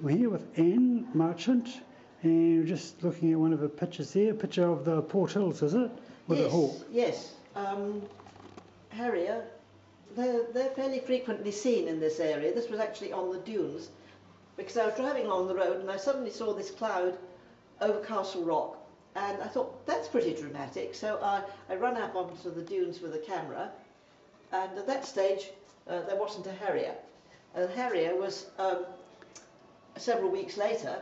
We're here with Anne Marchant, and we're just looking at one of the pictures there, a picture of the Port Hills, is it? With yes, a hawk. Yes. Harrier, they're fairly frequently seen in this area. This was actually on the dunes, because I was driving along the road and I suddenly saw this cloud over Castle Rock, and I thought, that's pretty dramatic. So I ran up onto the dunes with a camera, and at that stage there wasn't a harrier. A harrier was several weeks later.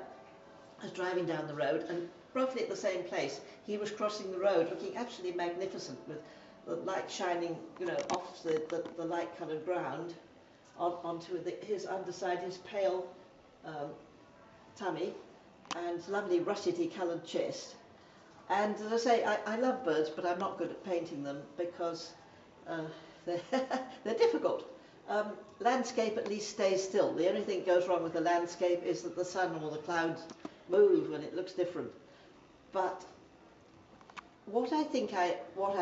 I was driving down the road, and roughly at the same place, he was crossing the road looking absolutely magnificent, with the light shining, off the light-coloured ground onto his underside, his pale tummy and lovely russety-coloured chest. And as I say, I love birds, but I'm not good at painting them because they're difficult. Landscape at least stays still. The only thing that goes wrong with the landscape is that the sun or the clouds move and it looks different. But what I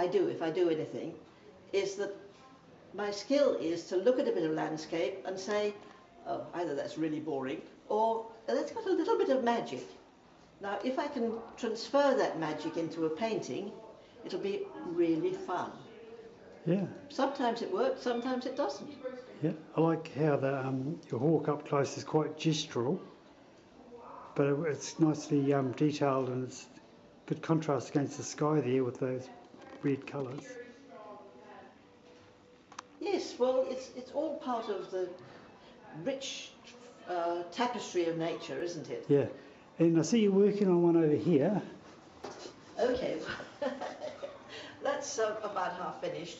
do if I do anything is that my skill is to look at a bit of landscape and say, oh, either that's really boring or that's got a little bit of magic. Now, if I can transfer that magic into a painting, it'll be really fun. Yeah. Sometimes it works, sometimes it doesn't. Yeah, I like how your hawk up close is quite gestural, but it's nicely detailed, and it's good contrast against the sky there with those red colours. Yes, well, it's all part of the rich tapestry of nature, isn't it? Yeah, and I see you're working on one over here. Okay, that's about half finished.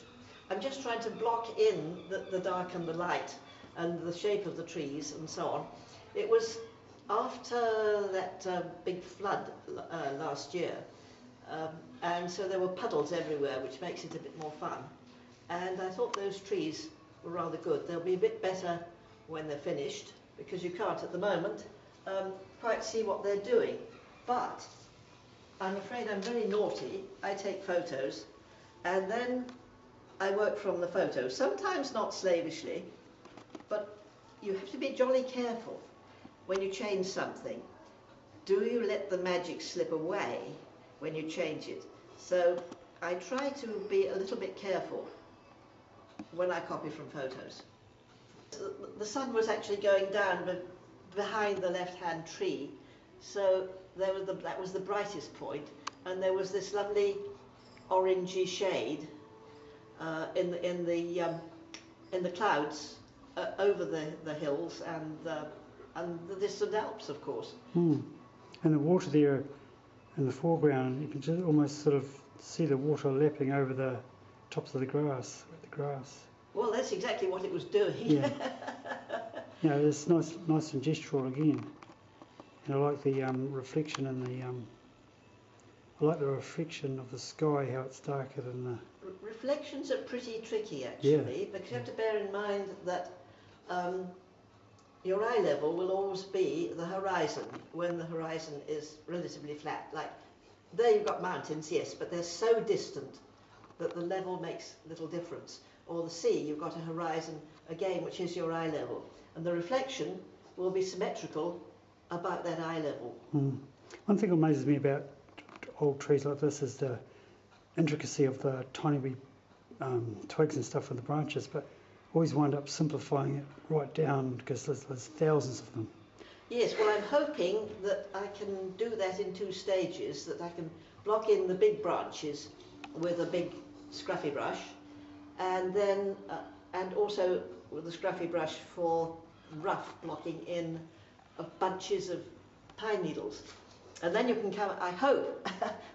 I'm just trying to block in the dark and the light and the shape of the trees and so on. It was after that big flood last year, and so there were puddles everywhere, which makes it a bit more fun. And I thought those trees were rather good. They'll be a bit better when they're finished, because you can't at the moment quite see what they're doing. But I'm afraid I'm very naughty. I take photos and then I work from the photos, sometimes not slavishly, but you have to be jolly careful when you change something. Do you let the magic slip away when you change it? So I try to be a little bit careful when I copy from photos. The sun was actually going down behind the left-hand tree, so that was the brightest point, and there was this lovely orangey shade in the clouds over the hills and the distant Alps, of course. And the water there in the foreground, you can just almost sort of see the water lapping over the tops of the grass. Well, that's exactly what it was doing. Yeah. Yeah, it's nice and gestural again. And I like the reflection in the I like the reflection of the sky, how it's darker than the... Reflections are pretty tricky, actually, Yeah. because you have to bear in mind that your eye level will always be the horizon, when the horizon is relatively flat. Like, there you've got mountains, yes, but they're so distant that the level makes little difference. Or the sea, you've got a horizon, again, which is your eye level. And the reflection will be symmetrical about that eye level. One thing that amazes me about old trees like this is the intricacy of the tiny wee twigs and stuff with the branches, but always wind up simplifying it right down because there's thousands of them. Yes, well, I'm hoping that I can do that in 2 stages, that I can block in the big branches with a big scruffy brush, and then and also with the scruffy brush for rough blocking in of bunches of pine needles. And then you can come, I hope,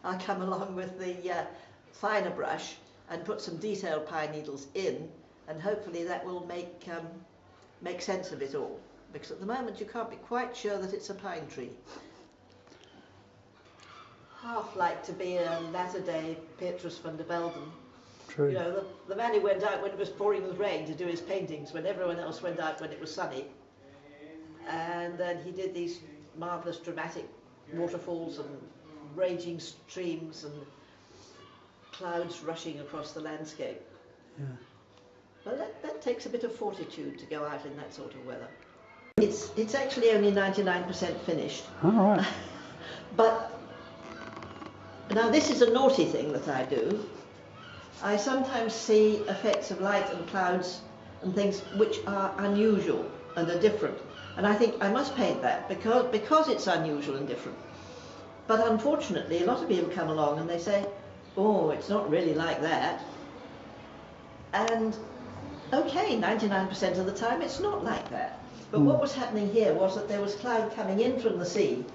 I'll come along with the finer brush and put some detailed pine needles in, and hopefully that will make sense of it all. Because at the moment you can't be quite sure that it's a pine tree. Half like to be a latter-day Petrus van der Velden. True. You know, the man who went out when it was pouring with rain to do his paintings, when everyone else went out when it was sunny. And then he did these marvellous dramatic waterfalls and raging streams and clouds rushing across the landscape. Yeah. Well, that takes a bit of fortitude to go out in that sort of weather. It's actually only 99% finished. All right. But now this is a naughty thing that I do. I sometimes see effects of light and clouds and things which are unusual and are different. And I think I must paint that because it's unusual and different. But unfortunately, a lot of people come along and they say, oh, it's not really like that. And okay, 99% of the time it's not like that. But what was happening here was that there was cloud coming in from the sea.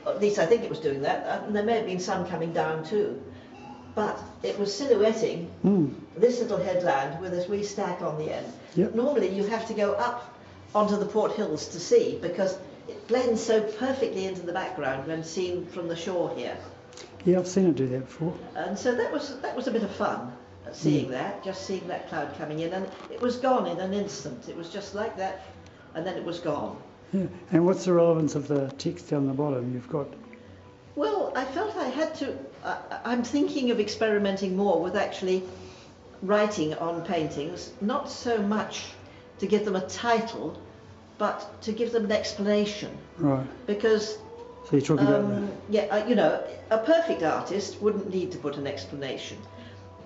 At least I think it was doing that. And there may have been some coming down too. But it was silhouetting this little headland with this wee stack on the end. Yep. Normally you have to go up onto the Port Hills to see, because it blends so perfectly into the background when seen from the shore here. Yeah, I've seen it do that before. And so that was a bit of fun, seeing that, just seeing that cloud coming in, and it was gone in an instant. It was just like that, and then it was gone. Yeah. And what's the relevance of the text down the bottom? You've got... Well, I felt I had to, I'm thinking of experimenting more with actually writing on paintings, not so much to give them a title, but to give them an explanation. Right. Because, so you're talking about that. yeah, you know, a perfect artist wouldn't need to put an explanation.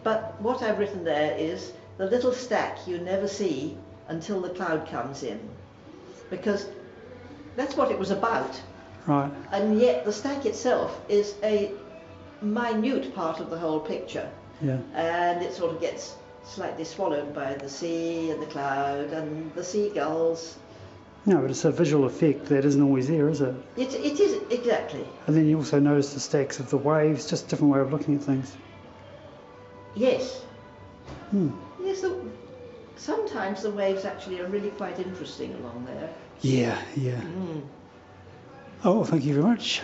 But what I've written there is the little stack you never see until the cloud comes in. Because that's what it was about. Right. And yet the stack itself is a minute part of the whole picture. Yeah. And it sort of gets slightly swallowed by the sea and the cloud and the seagulls. No, but it's a visual effect that isn't always there, is it? It is, exactly. And then you also notice the stacks of the waves, just a different way of looking at things. Yes. Yes, sometimes the waves actually are really quite interesting along there. Yeah, yeah. Oh, thank you very much.